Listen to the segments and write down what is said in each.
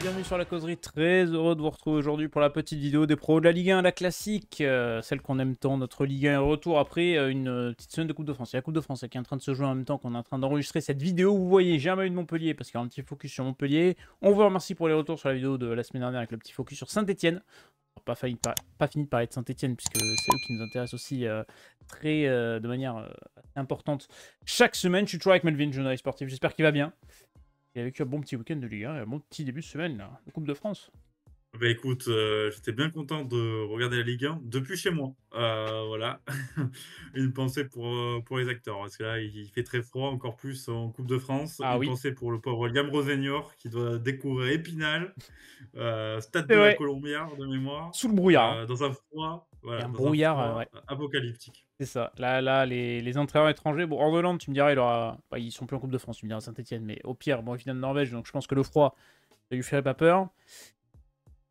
bienvenue sur la causerie. Très heureux de vous retrouver aujourd'hui pour la petite vidéo des pros de la Ligue 1, la classique, celle qu'on aime tant. Notre Ligue 1 est retour après une petite semaine de Coupe de France. Il y a la Coupe de France qui est en train de se jouer en même temps qu'on est en train d'enregistrer cette vidéo. Vous voyez, j'ai un maillot de Montpellier parce qu'il y a un petit focus sur Montpellier. On vous remercie pour les retours sur la vidéo de la semaine dernière avec le petit focus sur Saint-Etienne. Pas fini de parler de Saint-Etienne puisque c'est eux qui nous intéressent aussi de manière assez importante chaque semaine. Je suis toujours avec Melvin, journaliste sportif. J'espère qu'il va bien. Il a vécu un bon petit week-end de Ligue 1 et un bon petit début de semaine là, de Coupe de France. Bah écoute, j'étais bien content de regarder la Ligue 1 depuis chez moi. Voilà. Une pensée pour les acteurs, parce que là, il fait très froid, encore plus en Coupe de France. Ah Une oui, pensée pour le pauvre Liam Rosenior qui doit découvrir Épinal, stade c'est de la vrai. Colombière de mémoire, Sous le brouillard, hein. dans un froid, Il y voilà, a un dans un brouillard, ouais. froid apocalyptique. C'est ça. Là les entraîneurs étrangers, bon, Hollande, tu me diras, il aura... bah, ils sont plus en Coupe de France, tu me diras Saint-Etienne, mais au pire, bon, ils viennent de Norvège, donc je pense que le froid, ça lui ferait pas peur.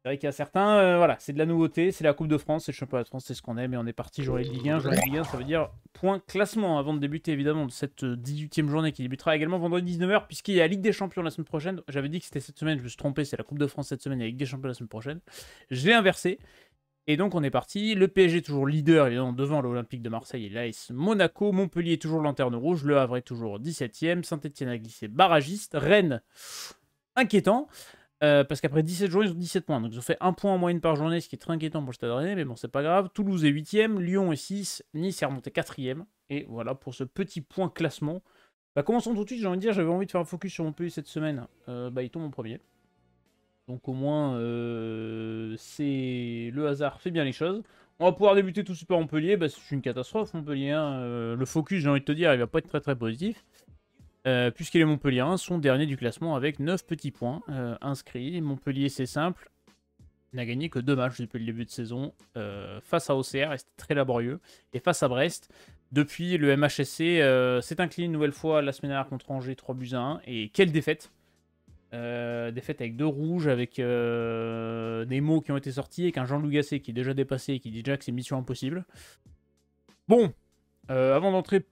C'est vrai qu'il y a certains, voilà, c'est de la nouveauté, c'est la Coupe de France, c'est le championnat de France, c'est ce qu'on aime, et on est parti journée de Ligue 1. Journée de Ligue 1, ça veut dire point classement avant de débuter évidemment de cette 18e journée qui débutera également vendredi 19h, puisqu'il y a la Ligue des Champions la semaine prochaine. J'avais dit que c'était cette semaine, je me suis trompé, c'est la Coupe de France cette semaine et la Ligue des Champions la semaine prochaine. J'ai inversé. Et donc on est parti, le PSG toujours leader évidemment devant l'Olympique de Marseille et l'AS Monaco, Montpellier toujours lanterne rouge, Le Havre est toujours 17e, Saint-Etienne a glissé barragiste, Rennes inquiétant, parce qu'après 17 jours ils ont 17 points, donc ils ont fait 1 point en moyenne par journée, ce qui est très inquiétant pour le Stade Rennais, mais bon c'est pas grave. Toulouse est 8e, Lyon est 6, Nice est remonté 4e, et voilà pour ce petit point classement. Bah, commençons tout de suite, j'ai envie de dire, j'avais envie de faire un focus sur Montpellier cette semaine, bah ils tombent en premier. Donc au moins, c'est le hasard fait bien les choses. On va pouvoir débuter tout super Montpellier. Bah, c'est une catastrophe Montpellier, hein. Le focus, j'ai envie de te dire, il va pas être très très positif. Puisqu'il est Montpellier, son dernier du classement avec 9 petits points inscrits. Montpellier, c'est simple. Il n'a gagné que 2 matchs depuis le début de saison. Face à OCR, et c'était très laborieux. Et face à Brest, depuis le MHSC, s'est incliné une nouvelle fois la semaine dernière contre Angers, 3-1. Et quelle défaite! Défaite avec 2 rouges, avec des mots qui ont été sortis, avec un Jean-Louis Gasset qui est déjà dépassé et qui dit déjà que c'est mission impossible. Bon, avant d'entrer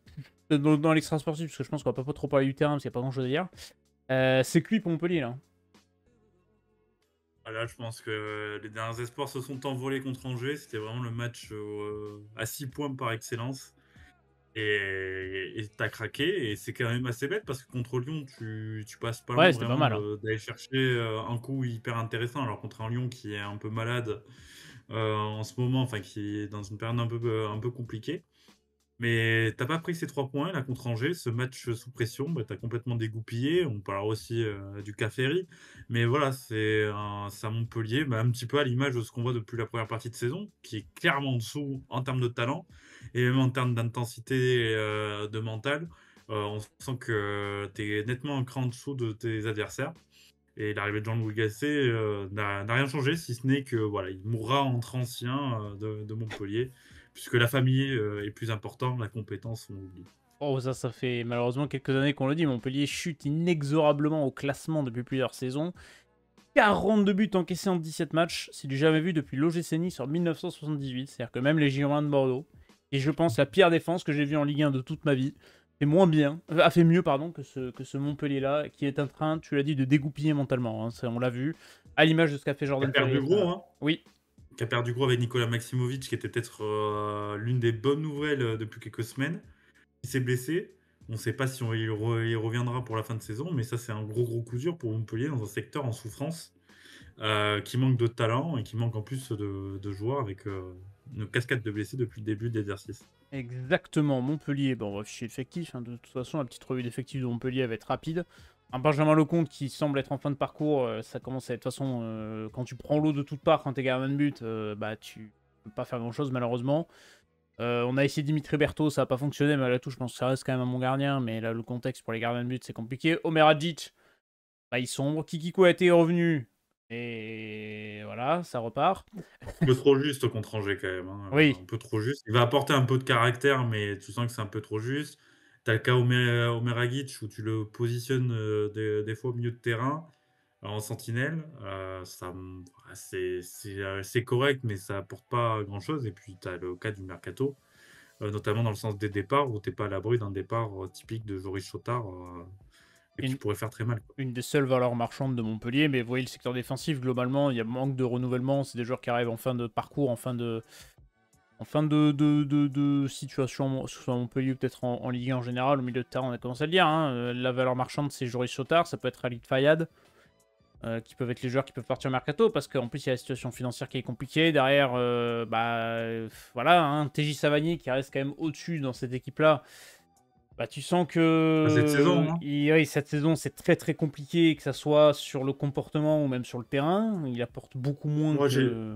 dans l'extra sportif, parce que je pense qu'on va pas trop parler du terrain, parce qu'il n'y a pas grand chose à dire, c'est cuit pour Montpellier là. Voilà, je pense que les derniers espoirs se sont envolés contre Angers. C'était vraiment le match à 6 points par excellence. Et tu craqué et c'est quand même assez bête parce que contre Lyon, tu passes pas loin Ouais, c'était pas vraiment mal, hein. d'aller chercher, un coup hyper intéressant. Alors contre un Lyon qui est un peu malade, en ce moment, enfin qui est dans une période un peu compliquée. Mais t'as pas pris ces 3 points là contre Angers, ce match sous pression, bah, tu complètement dégoupillé. On parlera aussi, du Caféry. Mais voilà, c'est un Montpellier, bah, un petit peu à l'image de ce qu'on voit depuis la première partie de saison, qui est clairement en dessous en termes de talent et même en termes d'intensité, de mental. On sent que tu es nettement un cran en dessous de tes adversaires et l'arrivée de Jean-Louis Gasset, n'a rien changé, si ce n'est que, voilà, il mourra entre anciens, de Montpellier, puisque la famille, est plus important, la compétence, on oublie. Oh, ça fait malheureusement quelques années qu'on le dit. Montpellier chute inexorablement au classement depuis plusieurs saisons. 42 buts encaissés en 17 matchs, c'est du jamais vu depuis l'OGC Nice en 1978. C'est-à-dire que même les Girondins de Bordeaux, et je pense la pire défense que j'ai vue en Ligue 1 de toute ma vie, fait moins bien, a fait mieux pardon que ce Montpellier-là, qui est en train, tu l'as dit, de dégoupiller mentalement, hein. On l'a vu, à l'image de ce qu'a fait Qui a Jordan Ferry perdu la semaine gros, dernière. hein, Oui, qui a perdu gros avec Nicolas Maximovic, qui était peut-être, l'une des bonnes nouvelles, depuis quelques semaines. Il s'est blessé. On ne sait pas si il reviendra pour la fin de saison, mais ça, c'est un gros coup dur pour Montpellier dans un secteur en souffrance. Qui manque de talent et qui manque en plus de joueurs avec une cascade de blessés depuis le début de l'exercice. exactement. Montpellier, bon, on va afficher l'effectif, hein. De toute façon, la petite revue d'effectifs de Montpellier va être rapide. Un Benjamin Lecomte qui semble être en fin de parcours, ça commence à être de toute façon, quand tu prends l'eau de toutes parts, quand t'es gardien de but, bah tu peux pas faire grand chose malheureusement. On a essayé Dimitri Berthaud, ça n'a pas fonctionné, mais à la touche, je pense que ça reste quand même un bon gardien, mais là le contexte pour les gardiens de but c'est compliqué. Omer Hadjic, bah, il sombre. Kiki Kouyaté est revenu, et voilà, ça repart. Un peu trop juste contre Angers quand même, hein, Oui, un peu trop juste. Il va apporter un peu de caractère, mais tu sens que c'est un peu trop juste. Tu as le cas Omer Agic où tu le positionnes, des fois au milieu de terrain, en sentinelle. C'est correct, mais ça apporte pas grand-chose et puis tu as le cas du mercato, notamment dans le sens des départs où tu es pas à l'abri d'un départ, typique de Joris Chotard, et qui Une, pourrait faire très mal, quoi. une des seules valeurs marchandes de Montpellier, mais vous voyez le secteur défensif, globalement, il y a manque de renouvellement. C'est des joueurs qui arrivent en fin de parcours, en fin de situation, que ce soit à Montpellier ou peut-être en Ligue 1 en général. Au milieu de terrain, on a commencé à le dire, hein, la valeur marchande, c'est Joris Chotard, ça peut être Khalid Fayad, qui peuvent être les joueurs qui peuvent partir au mercato, parce qu'en plus, il y a la situation financière qui est compliquée. Derrière, voilà, hein, TJ Savanier qui reste quand même au-dessus dans cette équipe-là. Bah, tu sens À cette que saison, hein. oui, cette saison, c'est très très compliqué, que ça soit sur le comportement ou même sur le terrain. Il apporte beaucoup moins Moi, que.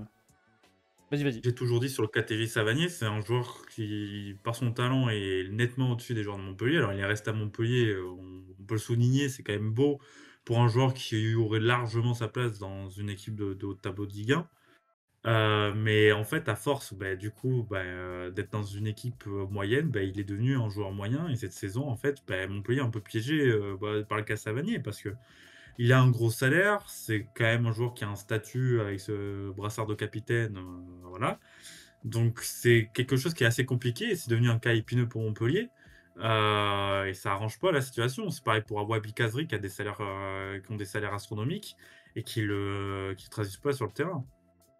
Vas-y, vas-y. j'ai toujours dit sur le cas Thierry Savanier, c'est un joueur qui, par son talent, est nettement au-dessus des joueurs de Montpellier. Alors, il est resté à Montpellier, on peut le souligner, c'est quand même beau pour un joueur qui aurait largement sa place dans une équipe de haut de tableau de Ligue 1. Mais en fait, à force, du coup, d'être dans une équipe moyenne, il est devenu un joueur moyen. Et cette saison, en fait, Montpellier est un peu piégé par le cas Savanier parce que il a un gros salaire. C'est quand même un joueur qui a un statut avec ce brassard de capitaine, voilà. Donc c'est quelque chose qui est assez compliqué et c'est devenu un cas épineux pour Montpellier. Et ça arrange pas la situation. C'est pareil pour Wabi Kazri qui a des salaires, qui ont des salaires astronomiques et qui traduisent pas sur le terrain.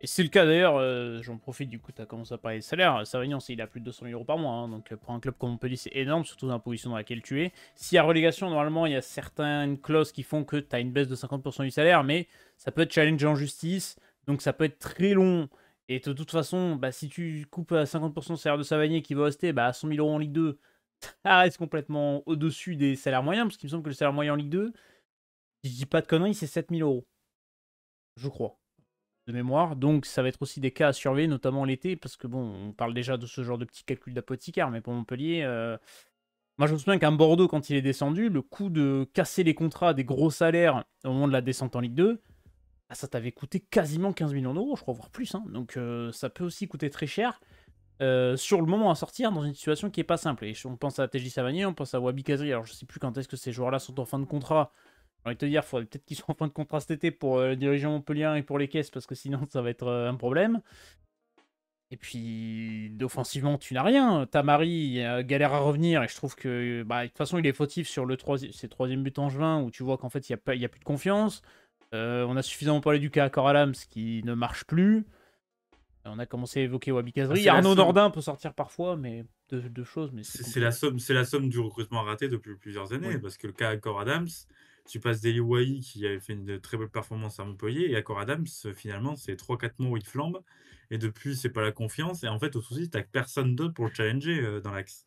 Et c'est le cas d'ailleurs, j'en profite du coup, tu as commencé à parler des salaires. Savagnan, il a plus de 200 000 euros par mois, hein, donc pour un club comme Montpellier, c'est énorme, surtout dans la position dans laquelle tu es. S'il y a relégation, normalement, il y a certaines clauses qui font que tu as une baisse de 50% du salaire, mais ça peut être challengé en justice, donc ça peut être très long. Et de toute façon, si tu coupes à 50% le salaire de Savagnier qui va rester à 100 000 euros en Ligue 2, ça reste complètement au-dessus des salaires moyens, parce qu'il me semble que le salaire moyen en Ligue 2, si je dis pas de conneries, c'est 7 000 euros, je crois de mémoire. Donc ça va être aussi des cas à surveiller, notamment l'été, parce que bon, on parle déjà de ce genre de petits calculs d'apothicaire, mais pour Montpellier, moi je me souviens qu'à Bordeaux, quand il est descendu, le coût de casser les contrats des gros salaires au moment de la descente en Ligue 2, ça t'avait coûté quasiment 15 millions d'euros, je crois, voire plus. Hein. Donc ça peut aussi coûter très cher. Sur le moment à sortir dans une situation qui est pas simple. Et on pense à TJ Savanier, on pense à Wabi Kazri. Alors je sais plus quand est-ce que ces joueurs-là sont en fin de contrat. J'ai envie de te dire, il faudrait peut-être qu'ils soient en fin de contrat cet été pour le dirigeant montpellien et pour les caisses, parce que sinon ça va être un problème. Et puis, offensivement, tu n'as rien. Tamari galère à revenir, et je trouve que de toute façon, il est fautif sur ses troisième but en juin, où tu vois qu'en fait, il y a plus de confiance. On a suffisamment parlé du cas à Coradams, ce qui ne marche plus. On a commencé à évoquer Wabi Ah, Kazri. c'est la Arnaud somme. Nordin peut sortir parfois, mais deux choses, mais c'est C'est la compliqué. somme, c'est la somme du recrutement raté depuis plusieurs années. Oui. Parce que le cas Accor Adams, tu passes d'Eli Wahi qui avait fait une très belle performance à Montpellier, et Accor Adams, finalement, c'est 3-4 mois où il flambe. Et depuis, c'est pas la confiance. Et en fait, au souci, t'as personne d'autre pour le challenger dans l'axe.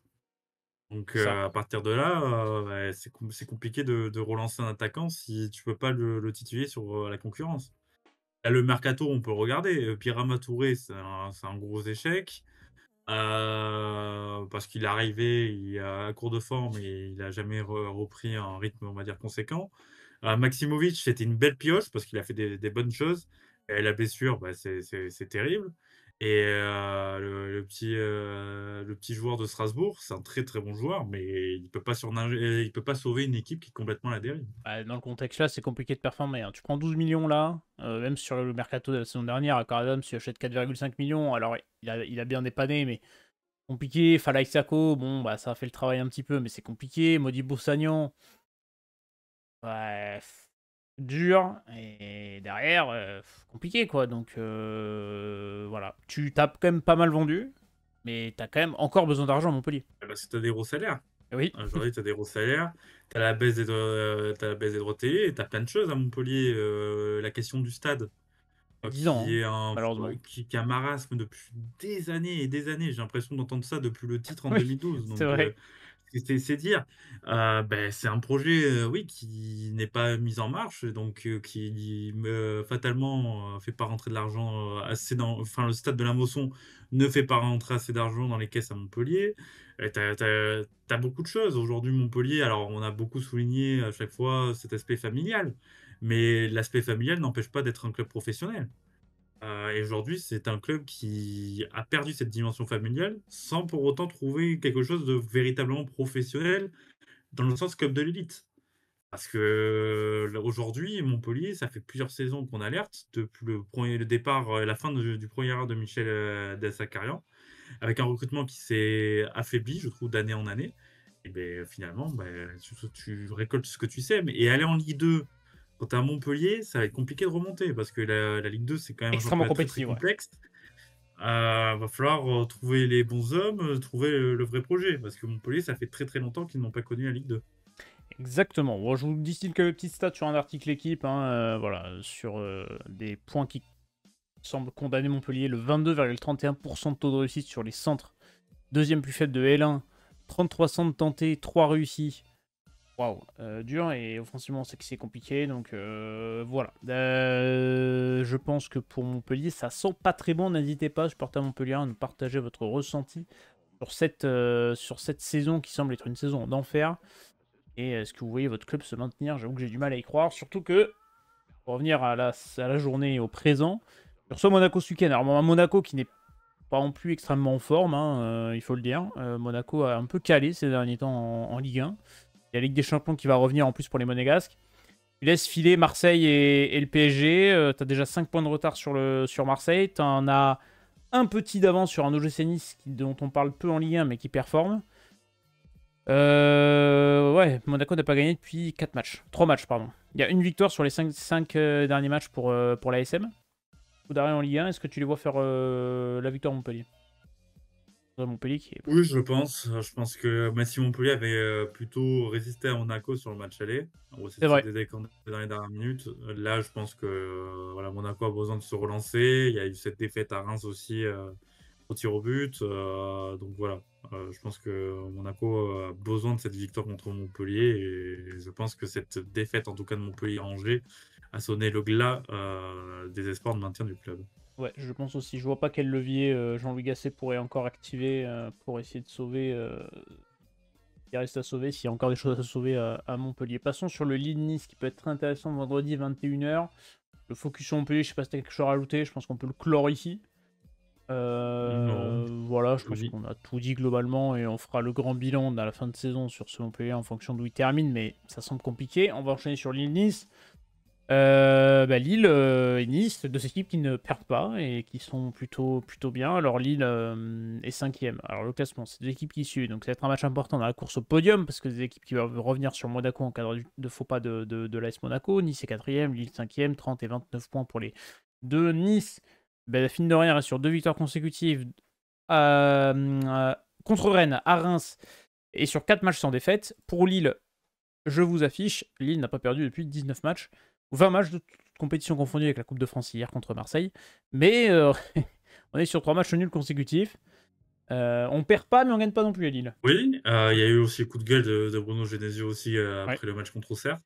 Donc C'est ça. à partir de là, c'est compliqué de relancer un attaquant si tu peux pas le titiller sur la concurrence. Là, le mercato, on peut le regarder. Birama Touré, c'est un gros échec. Parce qu'il est arrivé, il est à court de forme et il a jamais repris un rythme, on va dire, conséquent. Maximovic, c'était une belle pioche parce qu'il a fait des bonnes choses. Et la blessure, c'est terrible. Et le petit joueur de Strasbourg, c'est un très très bon joueur, mais il peut pas surnager, il peut pas sauver une équipe qui est complètement à la dérive. Dans le contexte là, c'est compliqué de performer. Hein. Tu prends 12 millions là, même sur le mercato de la saison dernière, à Adams, tu achètes 4,5 millions. Alors, il a bien dépanné, mais compliqué. Falaï Sako, bon, ça a fait le travail un petit peu, mais c'est compliqué. Modibo Sagnan, ouais, dur. Et derrière, compliqué quoi. Donc, voilà. Tu t'as quand même pas mal vendu, mais t'as quand même encore besoin d'argent à Montpellier. Parce que tu as des gros salaires. Oui, Aujourd'hui, tu as des gros salaires, tu as la baisse t'as la baisse des droits télé, et tu as plein de choses à Montpellier. La question du stade, 10 ans, qui hein, est malheureusement. qui est un marasme depuis des années et des années. J'ai l'impression d'entendre ça depuis le titre en Oui, 2012. c'est Donc, vrai. c'est dire. C'est un projet, oui, qui n'est pas mis en marche, donc qui fatalement fait pas rentrer de l'argent assez dans. Enfin, le stade de la Mosson ne fait pas rentrer assez d'argent dans les caisses à Montpellier. T'as beaucoup de choses. Aujourd'hui, Montpellier, alors on a beaucoup souligné à chaque fois cet aspect familial, mais l'aspect familial n'empêche pas d'être un club professionnel. Et aujourd'hui, c'est un club qui a perdu cette dimension familiale sans pour autant trouver quelque chose de véritablement professionnel dans le sens club de l'élite. Parce que là, aujourd'hui, Montpellier, ça fait plusieurs saisons qu'on alerte depuis le départ, la fin du premier ère de Michel Delsacarian, avec un recrutement qui s'est affaibli, je trouve, d'année en année. Et ben finalement, tu récoltes ce que tu sèmes. Et aller en Ligue 2, quand tu es à Montpellier, ça va être compliqué de remonter parce que la Ligue 2, c'est quand même un Extrêmement championnat très, très compétitif, ouais. complexe. Va falloir, trouver les bons hommes, trouver le vrai projet parce que Montpellier, ça fait très, très longtemps qu'ils n'ont pas connu la Ligue 2. Exactement. Bon, je vous distille quelques petites stats sur un article équipe, hein, voilà, sur des points qui semblent condamner Montpellier. Le 22,31% de taux de réussite sur les centres. Deuxième plus faible de L1. 33 centres tentés, 3 réussis. Waouh, dur, et offensivement, c'est que c'est compliqué, donc voilà. Je pense que pour Montpellier, ça sent pas très bon. N'hésitez pas, supporters Montpellier, à nous partager votre ressenti sur cette saison qui semble être une saison d'enfer. Et est-ce que vous voyez votre club se maintenir? J'avoue que j'ai du mal à y croire, surtout que, pour revenir à la journée et au présent, je reçois Monaco ce week-end. Alors, Monaco qui n'est pas non plus extrêmement en forme, hein, il faut le dire. Monaco a un peu calé ces derniers temps en Ligue 1. Il y a la Ligue des Champions qui va revenir en plus pour les Monégasques. Tu laisses filer Marseille et le PSG. Tu as déjà 5 points de retard sur Marseille. Tu en as un petit d'avance sur un OGC Nice dont on parle peu en Ligue 1 mais qui performe. Ouais, Monaco n'a pas gagné depuis 4 matchs. 3 matchs, pardon. Il y a une victoire sur les 5 derniers matchs pour l'ASM. Coup d'arrêt en Ligue 1, est-ce que tu les vois faire la victoire à Montpellier? Montpellier qui est... Oui, je pense. Je pense que même si Montpellier avait plutôt résisté à Monaco sur le match aller, on C'est s'était vrai. décanté dans les dernières minutes. Là, je pense que voilà, Monaco a besoin de se relancer. Il y a eu cette défaite à Reims aussi au tir au but. Donc voilà, je pense que Monaco a besoin de cette victoire contre Montpellier. Et je pense que cette défaite, en tout cas de Montpellier à Angers, a sonné le glas des espoirs de maintien du club. Ouais, je pense aussi. Je vois pas quel levier Jean-Louis Gasset pourrait encore activer pour essayer de sauver ce qui reste à sauver, s'il y a encore des choses à sauver à Montpellier. Passons sur le Lille-Nice qui peut être très intéressant vendredi 21h. Le focus sur Montpellier, je sais pas si tu as quelque chose à rajouter, je pense qu'on peut le clore ici. Non, Voilà, je tout pense dit. qu'on a tout dit globalement et on fera le grand bilan à la fin de saison sur ce Montpellier en fonction d'où il termine, mais ça semble compliqué. On va enchaîner sur Lille-Nice. Lille et Nice, deux équipes qui ne perdent pas et qui sont plutôt bien. Alors Lille est 5e. Alors le classement, c'est deux équipes qui suivent. Donc ça va être un match important dans la course au podium parce que des équipes qui vont revenir sur Monaco en cas de faux pas de l'AS Monaco. Nice est 4e, Lille 5e, 30 et 29 points pour les deux. Nice, fine de rien, reste sur 2 victoires consécutives contre Rennes, à Reims et sur 4 matchs sans défaite. Pour Lille, je vous affiche, Lille n'a pas perdu depuis 19 matchs. 20 matchs de compétition confondue avec la Coupe de France hier contre Marseille. Mais on est sur 3 matchs nuls consécutifs. On perd pas, mais on gagne pas non plus à Lille. Oui, il y a eu aussi le coup de gueule de Bruno Genesio aussi Ouais. après le match contre Auxerre.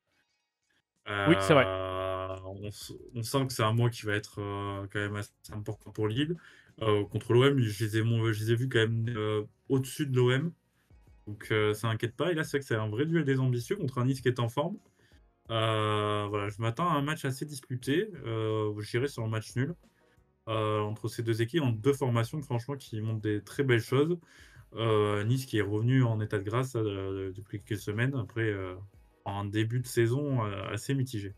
Oui, c'est vrai. On sent que c'est un mois qui va être quand même assez important pour Lille. Contre l'OM, je les ai vus quand même au-dessus de l'OM. Donc ça n'inquiète pas. Et là, c'est vrai que c'est un vrai duel des ambitieux contre un Nice qui est en forme. Voilà, je m'attends à un match assez disputé. J'irai sur un match nul entre ces deux équipes, en deux formations, franchement, qui montrent des très belles choses. Nice qui est revenu en état de grâce depuis quelques semaines, après un début de saison assez mitigé.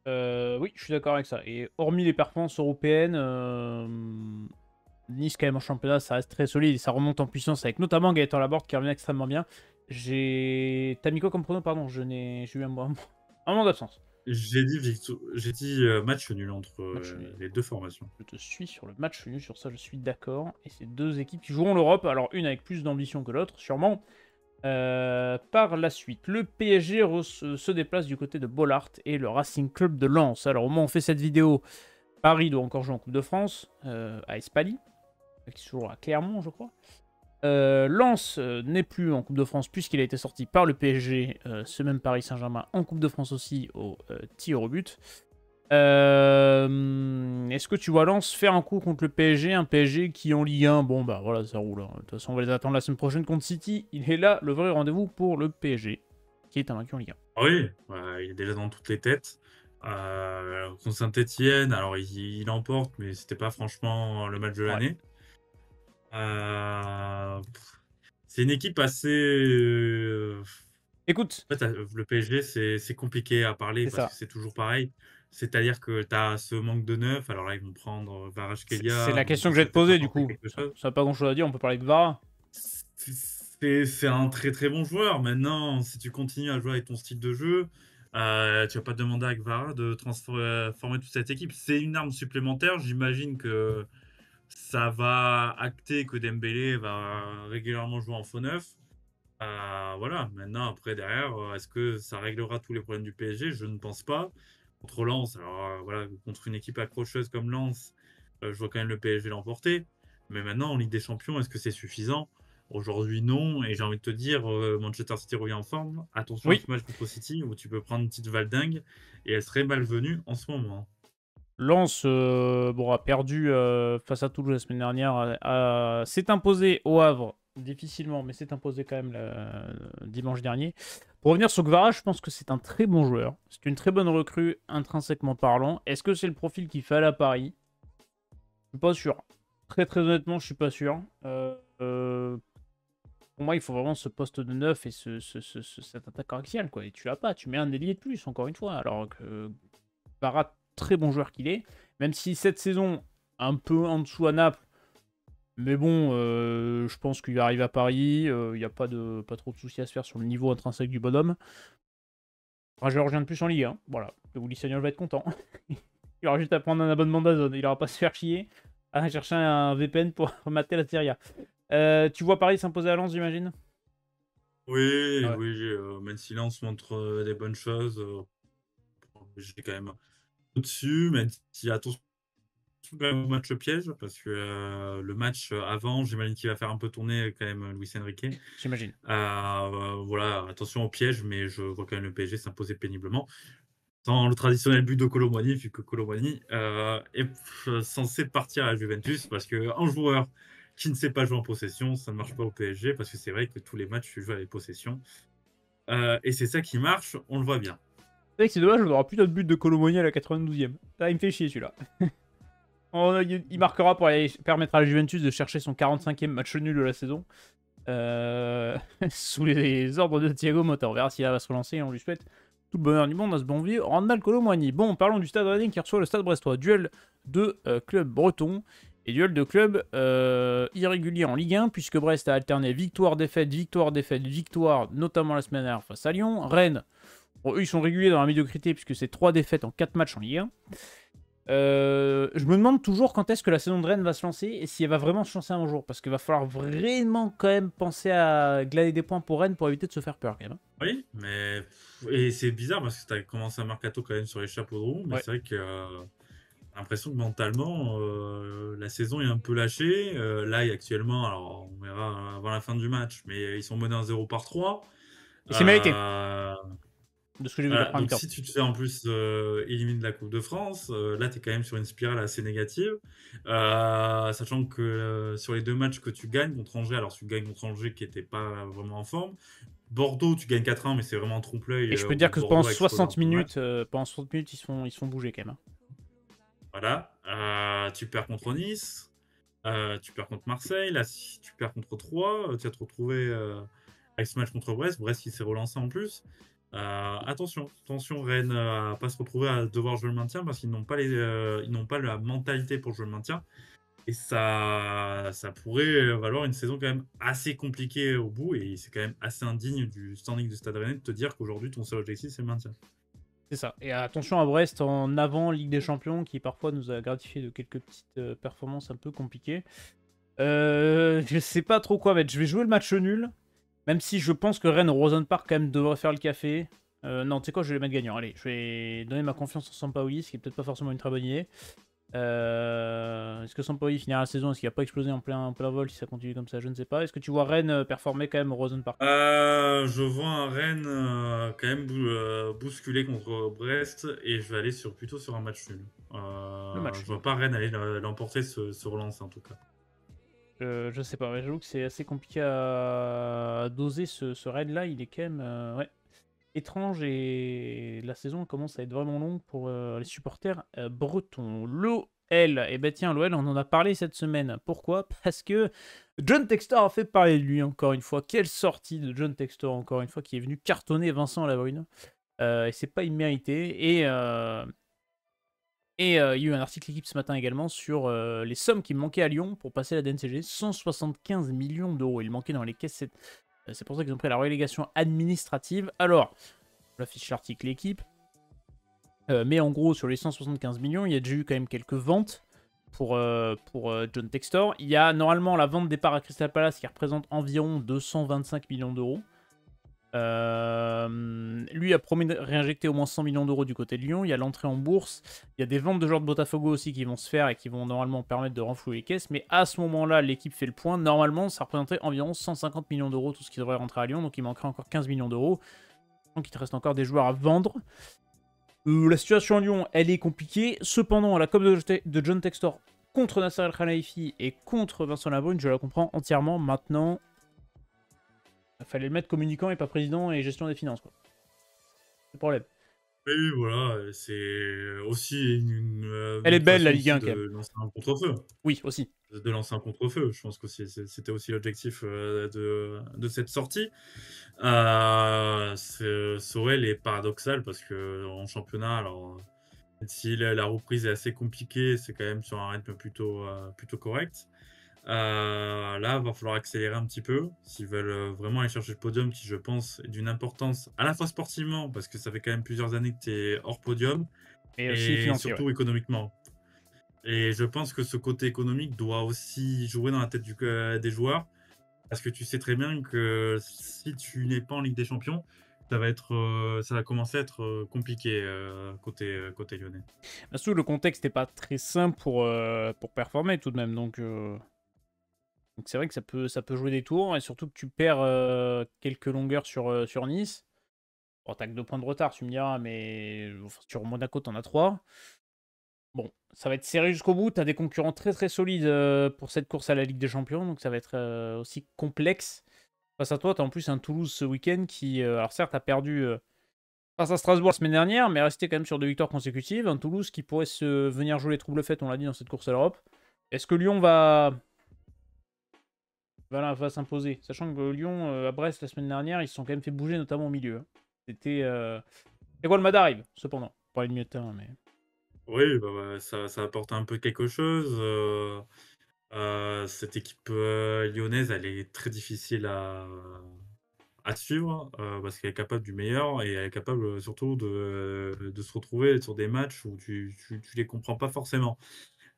Oui, je suis d'accord avec ça. Et hormis les performances européennes, Nice, quand même, en championnat, ça reste très solide. Et ça remonte en puissance avec notamment Gaëtan Laborde qui revient extrêmement bien. T'as mis quoi comme prono? Pardon, j'ai eu un moment d'absence. J'ai dit match nul entre Match nul. les deux formations. Je te suis sur le match nul, sur ça je suis d'accord. Et c'est deux équipes qui joueront l'Europe, alors une avec plus d'ambition que l'autre, sûrement. Par la suite, le PSG se déplace du côté de Bollaert et le Racing Club de Lens. Alors au moment où on fait cette vidéo, Paris doit encore jouer en Coupe de France, à Espali, qui se jouera à Clermont je crois. Lens n'est plus en Coupe de France puisqu'il a été sorti par le PSG, ce même Paris Saint-Germain en Coupe de France aussi au tir au but. Est-ce que tu vois Lens faire un coup contre le PSG, un PSG qui en Ligue 1, bon bah voilà, ça roule. De toute façon, on va les attendre la semaine prochaine contre City. Il est là, le vrai rendez-vous pour le PSG, qui est invaincu en Ligue 1. Ah oui, il est déjà dans toutes les têtes. Contre Saint-Etienne, alors il emporte, mais c'était pas franchement le match de Ouais. l'année. C'est une équipe assez. Écoute, En fait, le PSG, c'est compliqué à parler c'est parce que ça. c'est toujours pareil. C'est-à-dire que tu as ce manque de neuf. Alors là, ils vont prendre C'est Kvaratskhelia, la donc question que ça je vais va te peut-être poser du apporter coup. quelque Ça chose. n'a pas grand chose à dire, on peut parler de Vara. C'est un très très bon joueur. Maintenant, si tu continues à jouer avec ton style de jeu, tu vas pas demander à Kvara de transformer toute cette équipe. C'est une arme supplémentaire. J'imagine que ça va acter que Dembélé va régulièrement jouer en faux neuf. Voilà, maintenant, après, derrière, est-ce que ça réglera tous les problèmes du PSG? Je ne pense pas. Contre Lens, alors voilà, contre une équipe accrocheuse comme Lens, je vois quand même le PSG l'emporter. Mais maintenant, en Ligue des Champions, est-ce que c'est suffisant? Aujourd'hui, non. Et j'ai envie de te dire, Manchester City revient en forme. Attention à Oui, ce match contre City où tu peux prendre une petite valdingue et elle serait malvenue en ce moment. Lens bon, a perdu face à Toulouse la semaine dernière. S'est imposé au Havre, difficilement, mais s'est imposé quand même dimanche dernier. Pour revenir sur Kvara, je pense que c'est un très bon joueur. C'est une très bonne recrue, intrinsèquement parlant. Est-ce que c'est le profil qu'il fallait à Paris? Je suis pas sûr. Très très honnêtement, je suis pas sûr. Pour moi, il faut vraiment ce poste de neuf et cet attaquant axial, quoi. Et tu l'as pas. Tu mets un ailier de plus, encore une fois. Alors que Kvara, très bon joueur qu'il est. Même si cette saison, un peu en dessous à Naples. Mais bon, je pense qu'il arrive à Paris. Il n'y a pas trop de soucis à se faire sur le niveau intrinsèque du bonhomme. Enfin, je reviens de plus en Ligue 1. Voilà. Le Willy Sagnol va être content. Il aura juste à prendre un abonnement d'Azone. Il aura pas à se faire chier à chercher un VPN pour mater la Serie A. Tu vois Paris s'imposer à Lens, j'imagine? Oui, Ouais. oui, même si Lens montre des bonnes choses, j'ai quand même au-dessus, même si attention quand même au match piège, parce que le match avant, j'imagine qu'il va faire un peu tourner quand même Luis Enrique. J'imagine. Voilà, attention au piège, mais je vois quand même le PSG s'imposer péniblement. Sans le traditionnel but de Kolo Muani, vu que Kolo Muani est censé partir à la Juventus, parce qu'un joueur qui ne sait pas jouer en possession, ça ne marche pas au PSG, parce que c'est vrai que tous les matchs, tu joues avec possession. Et c'est ça qui marche, on le voit bien. C'est vrai que c'est dommage, on n'aura plus d'autres buts de Colomboigny à la 92e. Ah, il me fait chier celui-là. Il marquera pour permettre à la Juventus de chercher son 45e match nul de la saison. Sous les ordres de Thiago Motta. On verra s'il va se relancer. On lui souhaite tout le bonheur du monde à ce bon vieux Randall Colomboigny. Bon, parlons du Stade Rennais qui reçoit le Stade Brestois. Duel de club breton et duel de club irrégulier en Ligue 1, puisque Brest a alterné victoire-défaite, victoire-défaite, victoire, notamment la semaine dernière face à Lyon. Rennes, bon, eux, ils sont réguliers dans la médiocrité, puisque c'est 3 défaites en 4 matchs en Ligue 1. Je me demande toujours quand est-ce que la saison de Rennes va se lancer et si elle va vraiment se lancer un jour. Parce qu'il va falloir vraiment quand même penser à glaner des points pour Rennes pour éviter de se faire peur quand même, hein. Oui, mais et c'est bizarre parce que tu as commencé un mercato quand même sur les chapeaux de roue, mais Ouais. c'est vrai que j'ai l'impression que mentalement, la saison est un peu lâchée. Là, actuellement, alors on verra avant la fin du match, mais ils sont menés 1-0 par 3. Et c'est mérité, de ce que j'ai vu de la Voilà, première donc mi-temps. si tu te fais en plus éliminer de la Coupe de France, là tu es quand même sur une spirale assez négative. Sachant que sur les deux matchs que tu gagnes contre Angers, alors tu gagnes contre Angers qui n'était pas vraiment en forme. Bordeaux, tu gagnes 4-1, mais c'est vraiment un Et trompe-l'œil je peux te dire où que pendant Bordeaux a explosé un 60 peu le match. minutes, ils se font bouger quand même, hein. Voilà. Tu perds contre Nice, tu perds contre Marseille, là si tu perds contre Troyes, tu vas te retrouver avec ce match contre Brest. Brest qui s'est relancé en plus. Attention, Rennes à pas se retrouver à devoir jouer le maintien parce qu'ils n'ont pas ils n'ont pas la mentalité pour jouer le maintien. Et ça pourrait valoir une saison quand même assez compliquée au bout. Et c'est quand même assez indigne du standing du Stade Rennais de te dire qu'aujourd'hui ton seul objectif c'est le maintien. C'est ça. Et attention à Brest en avant Ligue des Champions qui parfois nous a gratifié de quelques petites performances un peu compliquées. Je sais pas trop quoi mettre. Je vais jouer le match nul. Même si je pense que Rennes au Rosen Park quand même devrait faire le café. Non, tu sais quoi, je vais les mettre gagnants. Allez, je vais donner ma confiance en Sampaoli, ce qui est peut-être pas forcément une très bonne idée. Est-ce que Sampaoli finira la saison? Est-ce qu'il va pas exploser en plein vol si ça continue comme ça? Je ne sais pas. Est-ce que tu vois Rennes performer quand même au Rosen Park? Je vois un Rennes quand même bousculé contre Brest et je vais aller plutôt sur un match nul. Le match Je nul. vois pas Rennes aller l'emporter, se relancer en tout cas. Je sais pas, mais j'avoue que c'est assez compliqué à doser ce raid-là. Il est quand même ouais, étrange et la saison commence à être vraiment longue pour les supporters bretons. L'OL, et ben tiens, l'OL, on en a parlé cette semaine. Pourquoi? Parce que John Textor a fait parler de lui encore une fois. Quelle sortie de John Textor encore une fois qui est venu cartonner Vincent Labrune. Et c'est pas immérité. Et il y a eu un article équipe ce matin également sur les sommes qui manquaient à Lyon pour passer la DNCG. 175 millions d'euros. Il manquait dans les caisses C'est pour ça qu'ils ont pris la relégation administrative. Alors, j'affiche l'article équipe. Mais en gros, sur les 175 millions, il y a déjà eu quand même quelques ventes pour John Textor. Il y a normalement la vente des parts à Crystal Palace qui représente environ 225 millions d'euros. Lui a promis de réinjecter au moins 100 millions d'euros du côté de Lyon. Il y a l'entrée en bourse. Il y a des ventes de joueurs de Botafogo aussi qui vont se faire et qui vont normalement permettre de renflouer les caisses. Mais à ce moment-là, l'équipe fait le point. Normalement, ça représenterait environ 150 millions d'euros tout ce qui devrait rentrer à Lyon. Donc il manquerait encore 15 millions d'euros. Donc il te reste encore des joueurs à vendre. La situation à Lyon, elle est compliquée. Cependant, la com de John Textor contre Nasser El Khelaifi et contre Vincent Labrune, je la comprends entièrement. Maintenant, il fallait le mettre communicant et pas président et gestion des finances, quoi. C'est le problème. Oui, voilà, c'est aussi Elle est une belle, la façon Ligue 1, aussi quand même. de lancer un contre-feu. Oui, aussi. De lancer un contre-feu. Je pense que c'était aussi l'objectif de cette sortie. Sorel est paradoxal parce que en championnat, alors si la reprise est assez compliquée, c'est quand même sur un rythme plutôt correct. Là, il va falloir accélérer un petit peu s'ils veulent vraiment aller chercher le podium, qui, je pense, est d'une importance à la fois sportivement, parce que ça fait quand même plusieurs années que tu es hors podium, Et aussi et financier, surtout ouais. économiquement. Et je pense que ce côté économique doit aussi jouer dans la tête des joueurs, parce que tu sais très bien que si tu n'es pas en Ligue des Champions, ça va commencer à être compliqué côté lyonnais. Surtout, le contexte n'est pas très simple pour performer tout de même. Donc c'est vrai que ça peut jouer des tours. Et surtout que tu perds quelques longueurs sur Nice. Bon, t'as que 2 points de retard, tu me diras, mais sur Monaco, t'en as 3. Bon, ça va être serré jusqu'au bout. T'as des concurrents très très solides pour cette course à la Ligue des Champions. Donc ça va être aussi complexe. Face à toi, t'as en plus un Toulouse ce week-end qui, alors certes, a perdu face à Strasbourg la semaine dernière, mais resté quand même sur 2 victoires consécutives. Un Toulouse qui pourrait venir jouer les troubles fêtes, on l'a dit, dans cette course à l'Europe. Est-ce que Lyon va s'imposer? Sachant que Lyon, à Brest, la semaine dernière, ils se sont quand même fait bouger, notamment au milieu. C'était... Et Walmada arrive, cependant. Pour aller mieux de terrain, mais... Oui, bah, ça apporte un peu quelque chose. Cette équipe lyonnaise, elle est très difficile à suivre parce qu'elle est capable du meilleur et elle est capable surtout de se retrouver sur des matchs où tu les comprends pas forcément.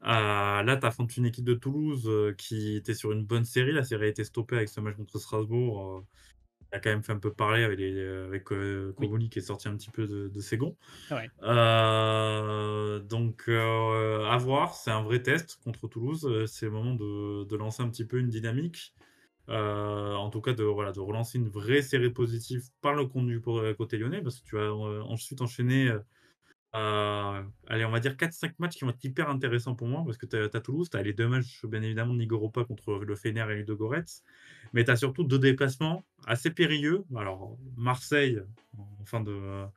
Là, tu affrontes une équipe de Toulouse qui était sur une bonne série. La série a été stoppée avec ce match contre Strasbourg. A quand même fait un peu parler avec Oui, Koboli qui est sorti un petit peu de ses gonds. c'est vrai. Donc, à voir, c'est un vrai test contre Toulouse. C'est le moment de lancer un petit peu une dynamique. En tout cas, voilà, de relancer une vraie série positive par le compte du côté lyonnais, parce que tu vas ensuite enchaîner, allez, on va dire 4-5 matchs qui vont être hyper intéressants pour moi, parce que tu as Toulouse, tu as les 2 matchs, bien évidemment, de Nigoropa contre le Fener et Ludogorets, mais tu as surtout 2 déplacements assez périlleux. Alors, Marseille, en fin de,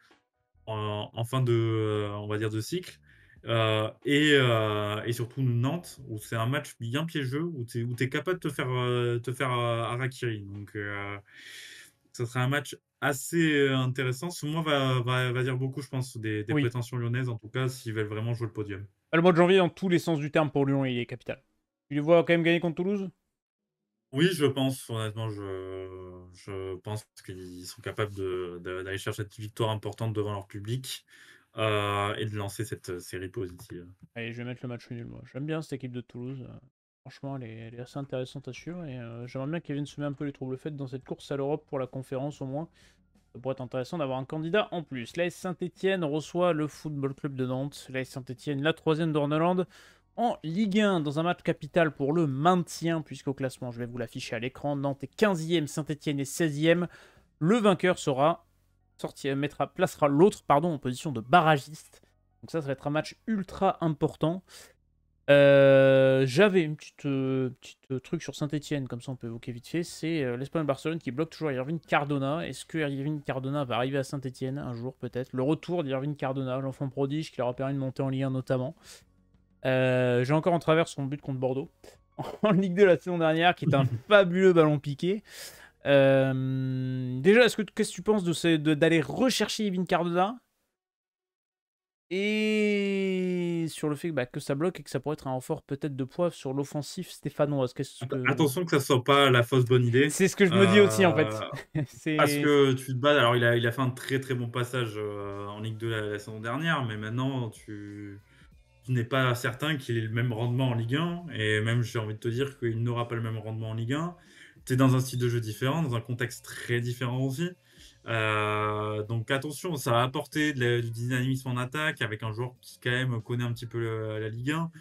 on va dire, de cycle. Et surtout Nantes, où c'est un match bien piégeux, où tu es capable de te faire harakiri. Donc, ça sera un match assez intéressant. Ce mois va dire beaucoup, je pense, des Oui. prétentions lyonnaises, en tout cas, s'ils veulent vraiment jouer le podium. Le mois de janvier, dans tous les sens du terme, pour Lyon, il est capital. Tu les vois quand même gagner contre Toulouse? Oui, je pense, honnêtement, je pense qu'ils sont capables d'aller chercher cette victoire importante devant leur public et de lancer cette série positive. Allez, je vais mettre le match nul, moi. J'aime bien cette équipe de Toulouse. Franchement, elle est assez intéressante à suivre. Et j'aimerais bien qu'ils viennent semer un peu les troubles faits dans cette course à l'Europe pour la conférence, au moins. Ça pourrait être intéressant d'avoir un candidat en plus. L'AS Saint-Etienne reçoit le Football Club de Nantes. L'AS Saint-Etienne, la 3e d'Orneland, en Ligue 1, dans un match capital pour le maintien, puisqu'au classement, je vais vous l'afficher à l'écran, Nantes est 15e, Saint-Etienne est 16e. Le vainqueur placera l'autre en position de barragiste. Donc ça va être un match ultra important. J'avais une petite truc sur Saint-Etienne, comme ça on peut évoquer vite fait, c'est l'Espagnol Barcelone qui bloque toujours Irving Cardona. Est-ce que Irving Cardona va arriver à Saint-Etienne un jour peut-être? Le retour d'Irving Cardona, l'enfant prodige qui leur a permis de monter en Ligue 1 notamment. J'ai encore en travers son but contre Bordeaux en Ligue 2 la saison dernière, qui est un fabuleux ballon piqué. Déjà, qu'est-ce que tu penses d'aller rechercher Irving Cardona? Et sur le fait que ça bloque et que ça pourrait être un renfort peut-être de poids sur l'offensif stéphanoise. Qu'est-ce que... Attention que ça soit pas la fausse bonne idée. C'est ce que je me dis aussi, en fait. Parce C'est... que tu te bats. Alors, il a fait un très très bon passage en Ligue 2 la saison dernière, mais maintenant, tu n'es pas certain qu'il ait le même rendement en Ligue 1. Et même, j'ai envie de te dire qu'il n'aura pas le même rendement en Ligue 1. Tu es dans un style de jeu différent, dans un contexte très différent aussi. Donc attention, ça va apporter du dynamisme en attaque avec un joueur qui quand même connaît un petit peu la Ligue 1.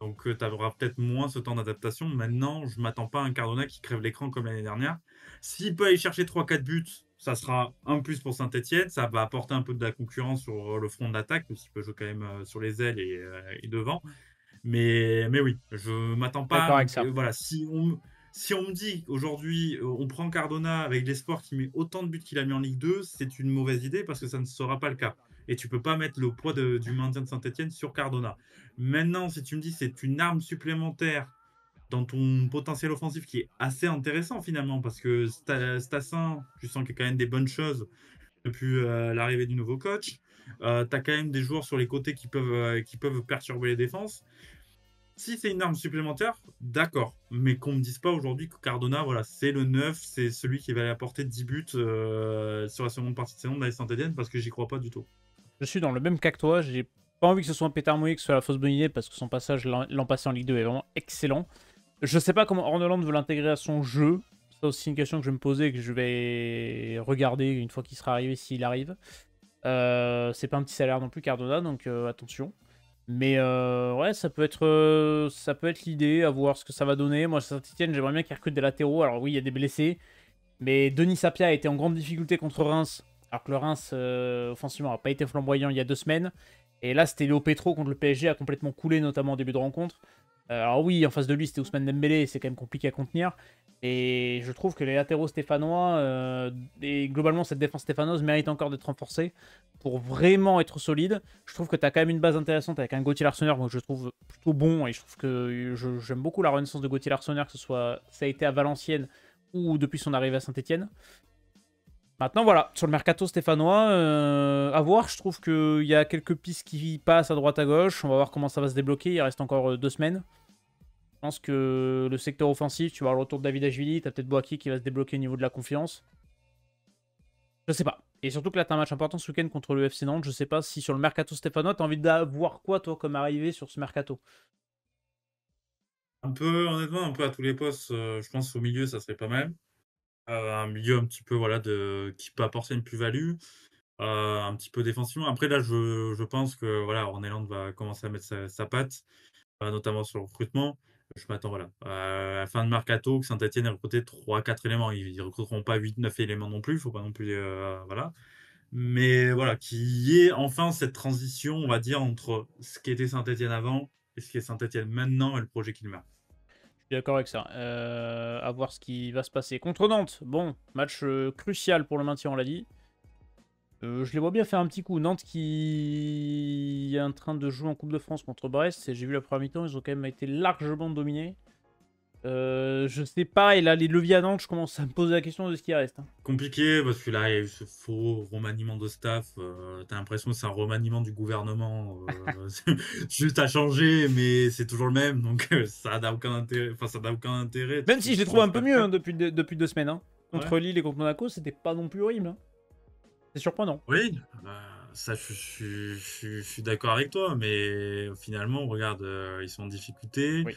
Donc tu auras peut-être moins ce temps d'adaptation. Maintenant, je m'attends pas à un Cardona qui crève l'écran comme l'année dernière. S'il peut aller chercher 3-4 buts, ça sera un plus pour Saint-Etienne. Ça va apporter un peu de la concurrence sur le front d'attaque, parce qu'il peut jouer quand même sur les ailes et devant. Mais oui, je m'attends pas. D'accord avec ça. Voilà, si on me dit aujourd'hui, on prend Cardona avec l'espoir qu'il met autant de buts qu'il a mis en Ligue 2, c'est une mauvaise idée parce que ça ne sera pas le cas. Et tu peux pas mettre le poids du maintien de Saint-Etienne sur Cardona. Maintenant, si tu me dis c'est une arme supplémentaire dans ton potentiel offensif qui est assez intéressant finalement, parce que Stassin, tu sens qu'il y a quand même des bonnes choses depuis l'arrivée du nouveau coach. Tu as quand même des joueurs sur les côtés qui peuvent perturber les défenses. Si c'est une arme supplémentaire, d'accord. Mais qu'on me dise pas aujourd'hui que Cardona, voilà, c'est le 9, c'est celui qui va aller apporter 10 buts sur la seconde partie de saison de la Saint-Etienne, parce que j'y crois pas du tout. Je suis dans le même cas que toi. J'ai pas envie que ce soit un pétard mouillé, que ce soit la fausse bonne idée, parce que son passage l'an passé en Ligue 2 est vraiment excellent. Je sais pas comment Orneland veut l'intégrer à son jeu. C'est aussi une question que je vais me poser et que je vais regarder une fois qu'il sera arrivé, s'il arrive. C'est pas un petit salaire non plus, Cardona, donc attention. Mais ouais, ça peut être l'idée, à voir ce que ça va donner. Moi, Saint-Etienne, j'aimerais bien qu'il recrute des latéraux. Alors oui, il y a des blessés. Mais Denis Sapia a été en grande difficulté contre Reims. Alors que le Reims, offensivement, n'a pas été flamboyant il y a 2 semaines. Et là, c'était Léo Petro contre le PSG, a complètement coulé, notamment en début de rencontre. Alors oui, en face de lui, c'était Ousmane Dembélé, c'est quand même compliqué à contenir. Et je trouve que les latéraux stéphanois, et globalement cette défense stéphanoise, mérite encore d'être renforcée pour vraiment être solide. Je trouve que tu as quand même une base intéressante avec un Gauthier Larsonneur, moi je trouve plutôt bon, et je trouve que j'aime beaucoup la renaissance de Gauthier Larsonneur, que ça a été à Valenciennes ou depuis son arrivée à Saint-Etienne. Maintenant, voilà, sur le mercato stéphanois, à voir, je trouve qu'il y a quelques pistes qui passent à droite à gauche. On va voir comment ça va se débloquer, il reste encore 2 semaines. Je pense que le secteur offensif, tu vas avoir le retour de David Ashvili, tu as peut-être Boaki qui va se débloquer au niveau de la confiance. Je sais pas. Et surtout que là, tu as un match important ce week-end contre le FC Nantes. Je sais pas si sur le mercato stéphanois, tu as envie d'avoir quoi, toi, comme arrivée sur ce mercato? Un peu, honnêtement, un peu à tous les postes, je pense au milieu, ça serait pas mal. Un milieu un petit peu, voilà, qui peut apporter une plus-value, un petit peu défensivement. Après, là, je pense que voilà, Orneland va commencer à mettre sa patte, notamment sur le recrutement. Je m'attends, voilà, à la fin de mercato, que Saint-Etienne ait recruté 3-4 éléments. Ils ne recruteront pas 8-9 éléments non plus, il ne faut pas non plus. Voilà. Mais voilà, qu'il y ait enfin cette transition, on va dire, entre ce qu'était Saint-Etienne avant et ce qui est Saint-Etienne maintenant et le projet qu'il met. Je suis d'accord avec ça. À voir ce qui va se passer. Contre Nantes, bon, match crucial pour le maintien, on l'a dit. Je les vois bien faire un petit coup. Nantes qui est en train de jouer en Coupe de France contre Brest. J'ai vu la première mi-temps, ils ont quand même été largement dominés. Je sais pas, et là, les leviers à Nantes, je commence à me poser la question de ce qui reste. Compliqué parce que là, il y a eu ce faux remaniement de staff. T'as l'impression que c'est un remaniement du gouvernement. Juste à changer, mais c'est toujours le même. Donc ça n'a aucun intérêt. Enfin, ça n'a aucun intérêt. Même si je les trouve un peu mieux hein. depuis 2 semaines. Contre Ouais. Lille et contre Monaco, c'était pas non plus horrible. C'est surprenant. Oui, ça, je suis d'accord avec toi, mais finalement, regarde, ils sont en difficulté. Oui.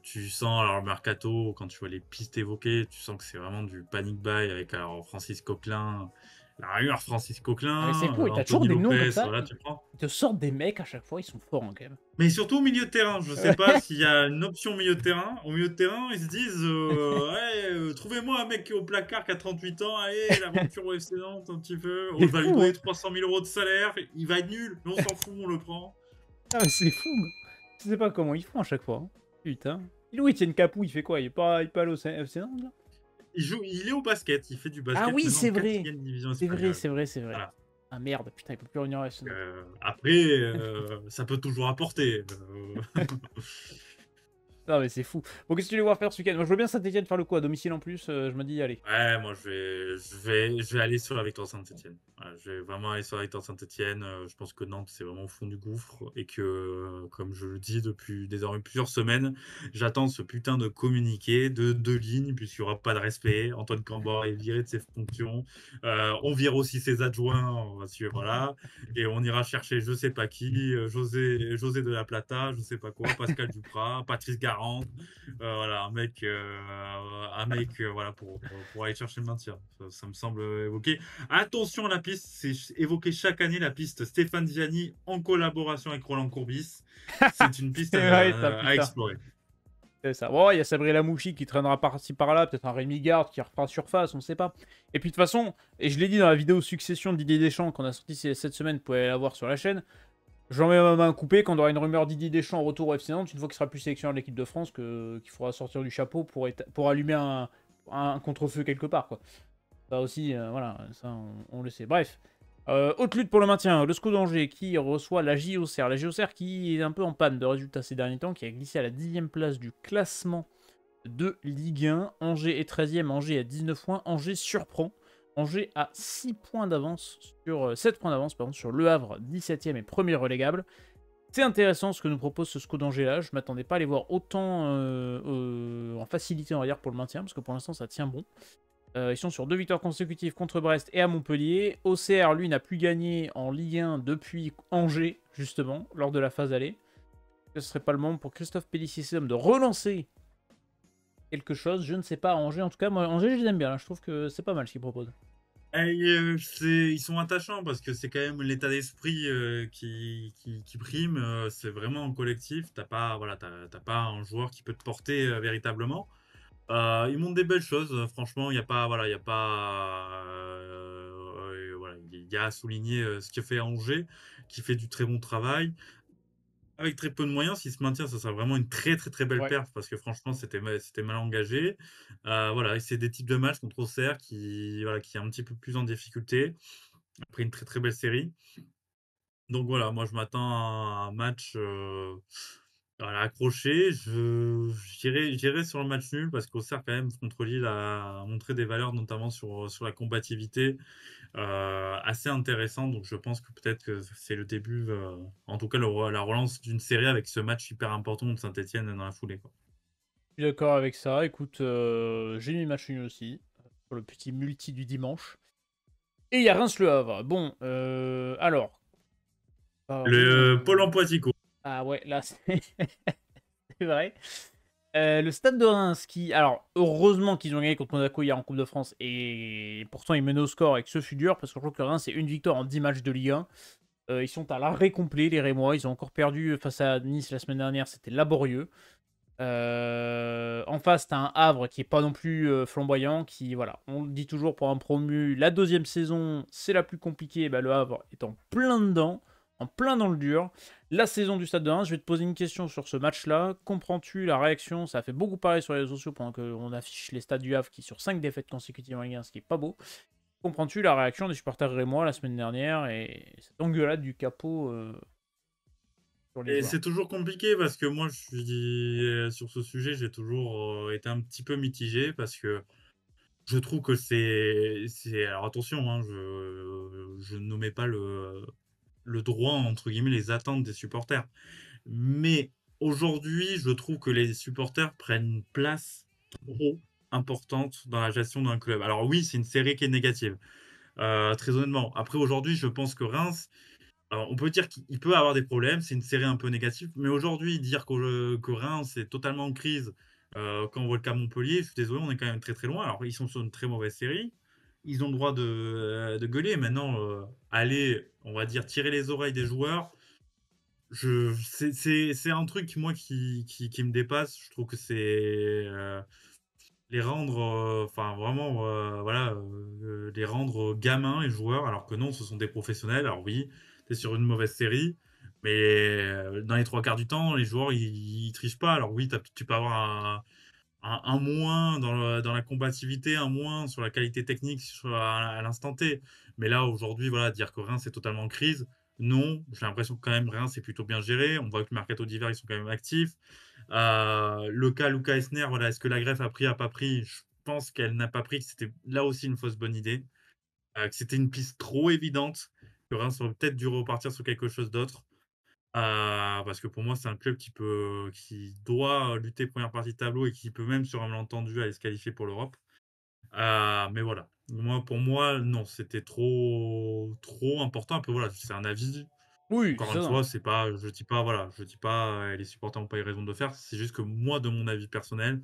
Tu sens, alors, le mercato, quand tu vois les pistes évoquées, tu sens que c'est vraiment du panic buy avec alors, Francis Coquelin, la rumeur Francis Ah, mais c'est Coquelin, fou, et t'as toujours Anthony des noms comme Lopez, ça. voilà, tu prends. Ils te sortent des mecs à chaque fois, ils sont forts quand même. Mais surtout au milieu de terrain, je sais pas s'il y a une option au milieu de terrain. Au milieu de terrain, ils se disent ouais, trouvez-moi un mec au placard qui a 38 ans, allez, l'aventure au FC Nantes un petit peu. On C'est va lui fou, donner hein. 300 000 euros de salaire, il va être nul, mais on s'en fout, on le prend. Ah, mais c'est fou. Je sais pas comment ils font à chaque fois. Putain. Louis Etienne Capou, il fait quoi? Il est pas allé au FC Nantes là? Il est au basket, il fait du Ah basket oui, maintenant c'est en vrai. 4e division C'est vrai, espagnole. c'est vrai, c'est vrai. Voilà. Ah merde, putain, il peut plus revenir au FC Nantes. Après, ça peut toujours apporter. Non, mais c'est fou. Bon, qu'est-ce que tu veux voir faire ce week-end? Moi, je veux bien Saint-Etienne faire le coup à domicile en plus. Je me dis, allez. Ouais, moi je vais aller sur la victoire Saint-Etienne. Ouais, je vais vraiment aller sur la victoire Saint-Etienne. Je pense que Nantes c'est vraiment au fond du gouffre et que, comme je le dis depuis désormais plusieurs semaines, j'attends ce putain de communiqué de deux lignes puisqu'il n'y aura pas de respect. Antoine Cambord est viré de ses fonctions. On vire aussi ses adjoints, parce que voilà, et on ira chercher je sais pas qui, José de la Plata, je sais pas quoi, Pascal Duprat, Patrice Garand. Voilà, un mec voilà, pour aller chercher le maintien. Ça me semble évoqué. Attention à la piste, c'est évoqué chaque année la piste Stéphane Gianni en collaboration avec Roland Courbis. C'est une piste C'est vrai, ça, à putain. explorer. C'est ça. Bon, il y a Sabri Lamouchi qui traînera par-ci par-là, peut-être un Rémi Garde qui refera surface, on sait pas. Et puis de toute façon, et je l'ai dit dans la vidéo Succession de Didier Deschamps qu'on a sorti cette semaine, vous pouvez la voir sur la chaîne. J'en mets ma main coupée quand on aura une rumeur Didier Deschamps au retour au FC Nantes, une fois qu'il sera plus sélectionneur de l'équipe de France, qu'il faudra sortir du chapeau pour allumer un contre-feu quelque part, quoi. Ça aussi, voilà, ça on le sait. Bref. Haute lutte pour le maintien, le SCO d'Angers qui reçoit la JOCR. La JOCR qui est un peu en panne de résultats ces derniers temps, qui a glissé à la 10e place du classement de Ligue 1. Angers est 13e, Angers à 19 points. Angers surprend. Angers a 6 points d'avance sur 7 points d'avance pardon, sur Le Havre, 17e et premier relégable. C'est intéressant ce que nous propose ce SCO d'Angers là. Je ne m'attendais pas à les voir autant en facilité on va dire, pour le maintien, parce que pour l'instant ça tient bon. Ils sont sur 2 victoires consécutives contre Brest et à Montpellier. OCR, lui, n'a plus gagné en Ligue 1 depuis Angers, justement, lors de la phase aller. Ce serait pas le moment pour Christophe Pellissier de relancer quelque chose? Je ne sais pas. Angers, en tout cas, moi, Angers, je les aime bien. Là. Je trouve que c'est pas mal ce qu'ils proposent. Ils sont attachants parce que c'est quand même l'état d'esprit qui prime. C'est vraiment en collectif. T'as pas, voilà, t'as pas un joueur qui peut te porter véritablement. Ils montrent des belles choses. Franchement, il y a pas, voilà, il y a pas, voilà, il y a à souligner ce que fait Angers, qui fait du très bon travail. Avec très peu de moyens, s'il se maintient, ça sera vraiment une très très très belle Ouais. perf parce que franchement, c'était mal engagé. Voilà, et c'est des types de matchs contre Auxerre voilà, qui est un petit peu plus en difficulté après une très très belle série. Donc voilà, moi je m'attends à un match voilà, accroché. J'irai sur le match nul parce qu'Auxerre, quand même, contre Lille, a montré des valeurs, notamment sur la combativité, assez intéressantes. Donc je pense que peut-être que c'est le début, en tout cas la relance d'une série avec ce match hyper important de Saint-Etienne dans la foulée, quoi. Je suis d'accord avec ça. Écoute, j'ai mis match nul aussi, pour le petit multi du dimanche. Et il y a Reims-Le Havre. Bon, alors. Le Pôle emploi Tico. Ah ouais, là, c'est vrai. Le Stade de Reims qui... Alors, heureusement qu'ils ont gagné contre Monaco hier en Coupe de France et pourtant ils menaient au score et que ce fut dur parce que je crois que Reims c'est une victoire en 10 matchs de Ligue 1. Ils sont à l'arrêt complet, les Rémois. Ils ont encore perdu face à Nice la semaine dernière, c'était laborieux. En face, t'as un Havre qui est pas non plus flamboyant, qui, voilà, on le dit toujours pour un promu, la deuxième saison, c'est la plus compliquée, bah, le Havre est en plein dedans, en plein dans le dur. La saison du Stade de Reims, je vais te poser une question sur ce match-là. Comprends-tu la réaction? Ça a fait beaucoup parler sur les réseaux sociaux pendant qu'on affiche les stades du Havre qui sur 5 défaites consécutives en Ligue 1, ce qui est pas beau. Comprends-tu la réaction des supporters rémois la semaine dernière et cette engueulade du capot sur les Et joueurs? c'est toujours compliqué parce que moi, sur ce sujet, j'ai toujours été un petit peu mitigé parce que je trouve que alors attention, hein, je ne mets pas le droit, entre guillemets, les attentes des supporters. Mais aujourd'hui, je trouve que les supporters prennent une place trop importante dans la gestion d'un club. Alors oui, c'est une série qui est négative, très honnêtement. Après, aujourd'hui, je pense que Reims, alors on peut dire qu'il peut avoir des problèmes, c'est une série un peu négative, mais aujourd'hui, dire que Reims est totalement en crise, quand on voit le cas Montpellier, je suis désolé, on est quand même très très loin. Alors ils sont sur une très mauvaise série, ils ont le droit de gueuler. Maintenant, aller, on va dire, tirer les oreilles des joueurs, c'est un truc, moi, qui me dépasse. Je trouve que c'est les rendre, enfin vraiment, voilà, les rendre gamins, les joueurs, alors que non, ce sont des professionnels. Alors oui, tu es sur une mauvaise série, mais dans les trois quarts du temps, les joueurs, ils trichent pas. Alors oui, tu peux avoir un moins dans la combativité, un moins sur la qualité technique à l'instant T. Mais là, aujourd'hui, voilà, dire que Reims est totalement en crise, Non, j'ai l'impression que quand même Reims c'est plutôt bien géré. On voit que le mercato d'hiver, ils sont quand même actifs. Le cas Luca Esner, voilà, est-ce que la greffe a pris, a pas pris? Je pense qu'elle n'a pas pris, que c'était là aussi une fausse bonne idée, que c'était une piste trop évidente, que Reims aurait peut-être dû repartir sur quelque chose d'autre. Parce que pour moi, c'est un club qui doit lutter première partie de tableau et qui peut même, sur un malentendu, aller se qualifier pour l'Europe. Mais voilà, pour moi, non, c'était trop important. Après voilà, c'est un avis. Oui, Encore c'est une ça. fois, c'est pas je dis pas voilà, je dis pas, les supporters ont pas eu raison de le faire. C'est juste que moi, de mon avis personnel,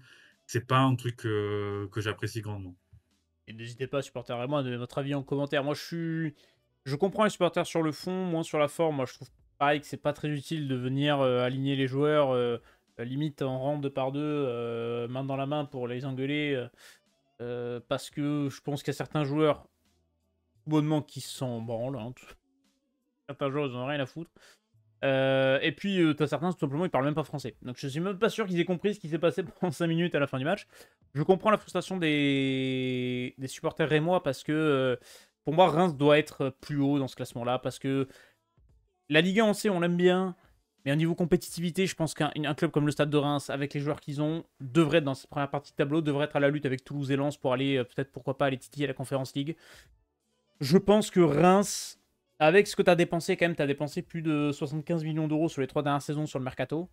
c'est pas un truc, que j'apprécie grandement. Et n'hésitez pas, supporters et moi, à donner votre avis en commentaire. Je comprends les supporters sur le fond, moins sur la forme. Moi, je trouve pareil que c'est pas très utile de venir aligner les joueurs, limite en rang 2 par 2, main dans la main pour les engueuler. Parce que je pense qu'il y a certains joueurs, bonnement, qui s'en branlent, hein. Certains joueurs, ils en ont rien à foutre. Et puis, tu certains, tout simplement, ils parlent même pas français. Donc je suis même pas sûr qu'ils aient compris ce qui s'est passé pendant 5 minutes à la fin du match. Je comprends la frustration des supporters rémois parce que, pour moi, Reims doit être plus haut dans ce classement-là parce que la Ligue 1, on sait, on l'aime bien, mais au niveau compétitivité, je pense qu'un club comme le Stade de Reims, avec les joueurs qu'ils ont, devrait être dans cette première partie de tableau, devrait être à la lutte avec Toulouse et Lens pour aller, peut-être, pourquoi pas, aller titiller la Conference League. Je pense que Reims, avec ce que tu as dépensé, quand même, tu as dépensé plus de 75 millions d'euros sur les 3 dernières saisons sur le mercato.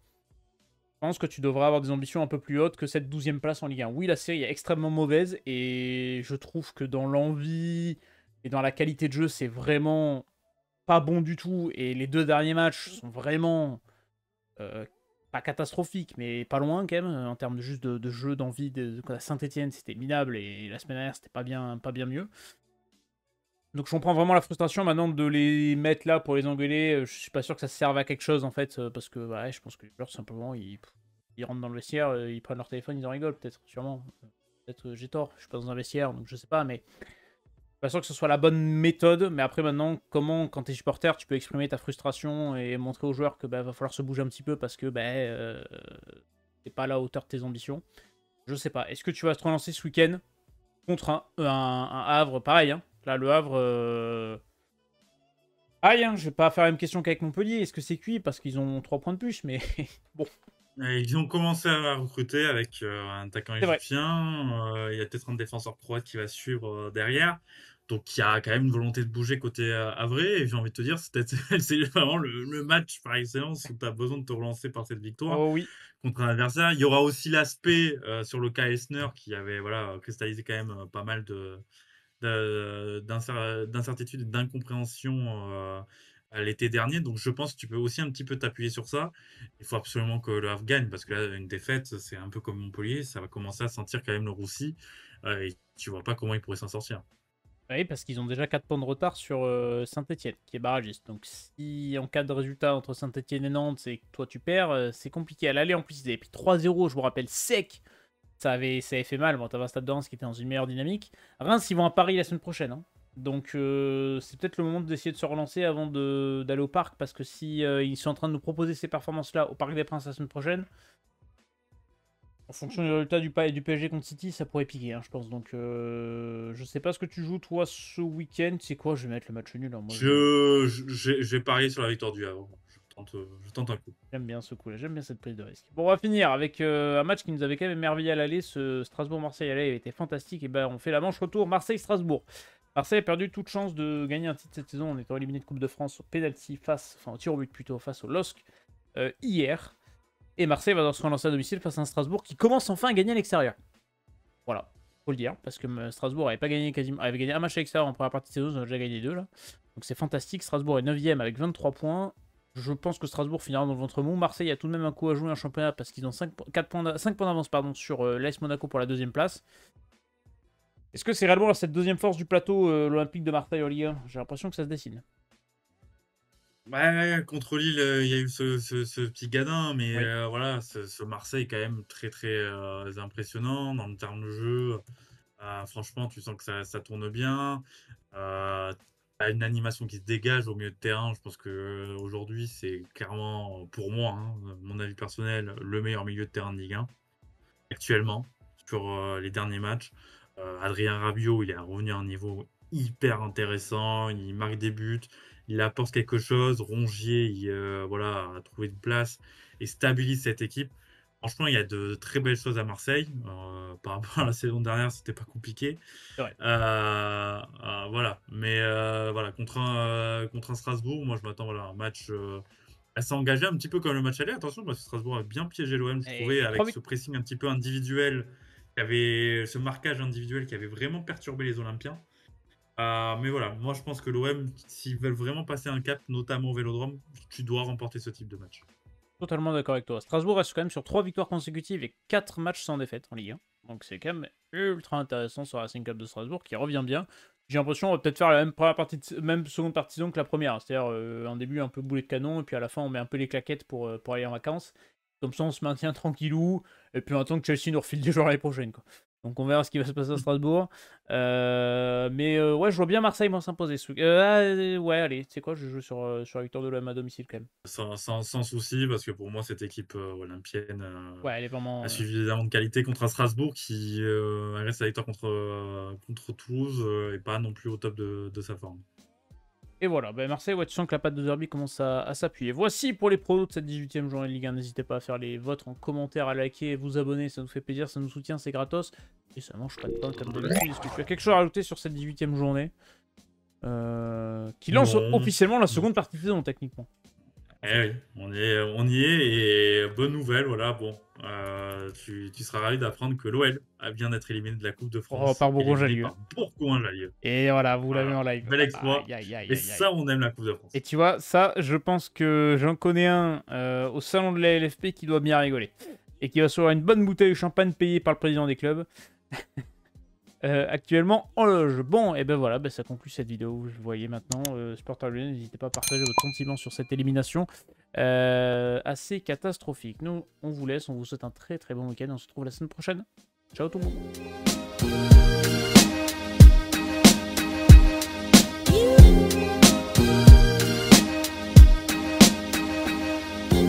Je pense que tu devrais avoir des ambitions un peu plus hautes que cette 12e place en Ligue 1. Oui, la série est extrêmement mauvaise et je trouve que dans l'envie et dans la qualité de jeu, c'est vraiment pas bon du tout. Et les 2 derniers matchs sont vraiment euh, pas catastrophiques, mais pas loin quand même, en termes de juste de jeu, d'envie. À Saint-Etienne, c'était minable et la semaine dernière, c'était pas bien mieux. Donc je comprends vraiment la frustration maintenant de les mettre là pour les engueuler. Je suis pas sûr que ça serve à quelque chose en fait, parce que bah, ouais, je pense que les joueurs simplement ils rentrent dans le vestiaire, ils prennent leur téléphone, ils en rigolent peut-être, sûrement. Peut-être j'ai tort, je suis pas dans un vestiaire donc je sais pas, mais je suis pas sûr que ce soit la bonne méthode. Mais après maintenant, comment quand t'es supporter, tu peux exprimer ta frustration et montrer aux joueurs que bah, va falloir se bouger un petit peu parce que bah, t'es pas à la hauteur de tes ambitions. Je sais pas. Est-ce que tu vas te relancer ce week-end contre un Havre pareil, hein. Là, le Havre. Aïe, hein, je vais pas faire la même question qu'avec Montpellier. Est-ce que c'est cuit parce qu'ils ont 3 points de plus? Mais bon, Et ils ont commencé à recruter avec, un attaquant c'est vrai. égyptien, il y a peut-être un défenseur croate qui va suivre, derrière. Donc il y a quand même une volonté de bouger côté, havrais et j'ai envie de te dire, c'est peut-être c'est vraiment le match par excellence où tu as besoin de te relancer par cette victoire Oh oui. contre un adversaire. Il y aura aussi l'aspect, sur le cas Esner qui avait, voilà, cristallisé quand même, pas mal d'incertitude et d'incompréhension, à l'été dernier. Donc je pense que tu peux aussi un petit peu t'appuyer sur ça. Il faut absolument que le Havre gagne parce que là, une défaite, c'est un peu comme Montpellier, ça va commencer à sentir quand même le roussi, et tu vois pas comment ils pourraient s'en sortir. Oui, parce qu'ils ont déjà 4 points de retard sur Saint-Etienne, qui est barragiste. Donc si en cas de résultat entre Saint-Etienne et Nantes, c'est que toi tu perds, c'est compliqué. À l'aller en plus, ils avaient pris 3-0, je vous rappelle, sec. Ça avait fait mal. Bon, t'avais un Stade de Reims qui était dans une meilleure dynamique. Reims, ils vont à Paris la semaine prochaine, hein. Donc c'est peut-être le moment d'essayer de se relancer avant d'aller au parc, parce que si ils sont en train de nous proposer ces performances-là au Parc des Princes la semaine prochaine, en fonction du résultat du PSG contre City, ça pourrait piquer, hein, je pense. Donc je sais pas ce que tu joues toi ce week-end. C'est quoi? Je vais mettre le match nul, hein. Moi, J'ai parié sur la victoire du Havre. Je tente un coup. j'aime bien ce coup-là. J'aime bien cette prise de risque. Bon, on va finir avec un match qui nous avait quand même émerveillé à l'aller. Ce Strasbourg-Marseille à l'aller avait été fantastique. Et ben, on fait la manche retour Marseille-Strasbourg. Marseille a perdu toute chance de gagner un titre cette saison en étant éliminé de Coupe de France au penalty au tir au but plutôt, face au LOSC hier. Et Marseille va devoir se relancer à domicile face à un Strasbourg qui commence enfin à gagner à l'extérieur. Voilà, faut le dire, parce que Strasbourg avait pas gagné quasiment, avait gagné un match à l'extérieur en première partie de saison, ils ont déjà gagné 2 là. Donc c'est fantastique. Strasbourg est 9ème avec 23 points. Je pense que Strasbourg finira dans le ventre mou. Marseille a tout de même un coup à jouer en championnat parce qu'ils ont 5 points d'avance sur l'AS Monaco pour la 2ème place. Est-ce que c'est réellement cette deuxième force du plateau, l'Olympique de Marseille en Ligue 1? J'ai l'impression que ça se dessine. Ouais, contre Lille, il y a eu ce petit gadin, mais Oui. voilà, ce Marseille quand même très, très, impressionnant dans le terme de jeu. Franchement, tu sens que ça tourne bien. Tu une animation qui se dégage au milieu de terrain. Je pense qu'aujourd'hui, c'est clairement, pour moi, hein, mon avis personnel, le meilleur milieu de terrain de Ligue 1, actuellement, sur, les derniers matchs. Adrien Rabiot, il est revenu à un niveau hyper intéressant, il marque des buts, il apporte quelque chose. Rongier, voilà, a trouvé une place et stabilise cette équipe. Franchement, il y a de très belles choses à Marseille. Par rapport à la saison dernière, c'était pas compliqué. C'est vrai. Voilà, mais voilà, contre un Strasbourg, moi je m'attends voilà, à un match assez engagé, un petit peu comme le match aller. Attention, parce que Strasbourg a bien piégé l'OM, je trouvais, Et 3 avec ce pressing un petit peu individuel, ce marquage individuel qui avait vraiment perturbé les Olympiens. Mais voilà, moi je pense que l'OM, s'ils veulent vraiment passer un cap, notamment au Vélodrome, tu dois remporter ce type de match. totalement d'accord avec toi. Strasbourg reste quand même sur 3 victoires consécutives et 4 matchs sans défaite en Ligue 1. Donc c'est quand même ultra intéressant sur Racing Club de Strasbourg qui revient bien. J'ai l'impression qu'on va peut-être faire la même, première partie même seconde partie de saison que la première. C'est-à-dire un début un peu boulet de canon et puis à la fin on met un peu les claquettes pour aller en vacances. Comme ça on se maintient tranquillou et puis on attend que Chelsea nous refile des joueurs l'année prochaine, quoi. Donc on verra ce qui va se passer à Strasbourg. Ouais, je vois bien Marseille moi s'imposer. Ouais, allez, tu sais quoi, je joue sur la victoire de l'OM à domicile quand même. Sans souci, parce que pour moi, cette équipe olympienne Ouais, elle est vraiment. a suffisamment de qualité contre un Strasbourg qui reste la victoire contre Toulouse et pas non plus au top de sa forme. Et voilà, ben Marseille, ouais, tu sens que la patte de Derby commence à s'appuyer. Voici pour les pronos de cette 18e journée de Ligue 1. N'hésitez pas à faire les votes en commentaire, à liker, vous abonner, ça nous fait plaisir, ça nous soutient, c'est gratos. Et ça mange pas de pain comme d'habitude. Est-ce que tu as quelque chose à rajouter sur cette 18e journée qui lance Non, officiellement la non. seconde partie de saison, techniquement. Eh oui, on y est, et bonne nouvelle, voilà, bon, tu seras ravi d'apprendre que l'OL vient d'être éliminé de la Coupe de Oh, France, par éliminé Bourgoin-Jallieu. par Bourgoin-Jallieu. Et voilà, vous l'avez Voilà, en live. bel exploit, Aïe, aïe, aïe, et aïe, aïe. ça, on aime la Coupe de Et France. tu vois, ça, je pense que j'en connais un au salon de la LFP qui doit bien rigoler. Et qui va se faire une bonne bouteille de champagne payée par le président des clubs. Actuellement en loge. Bon, et ben voilà, ben ça conclut cette vidéo. Vous voyez maintenant, Sporteur Lyonnais, n'hésitez pas à partager votre sentiment sur cette élimination assez catastrophique. Nous, on vous laisse, on vous souhaite un très très bon week-end. On se retrouve la semaine prochaine. Ciao tout le monde.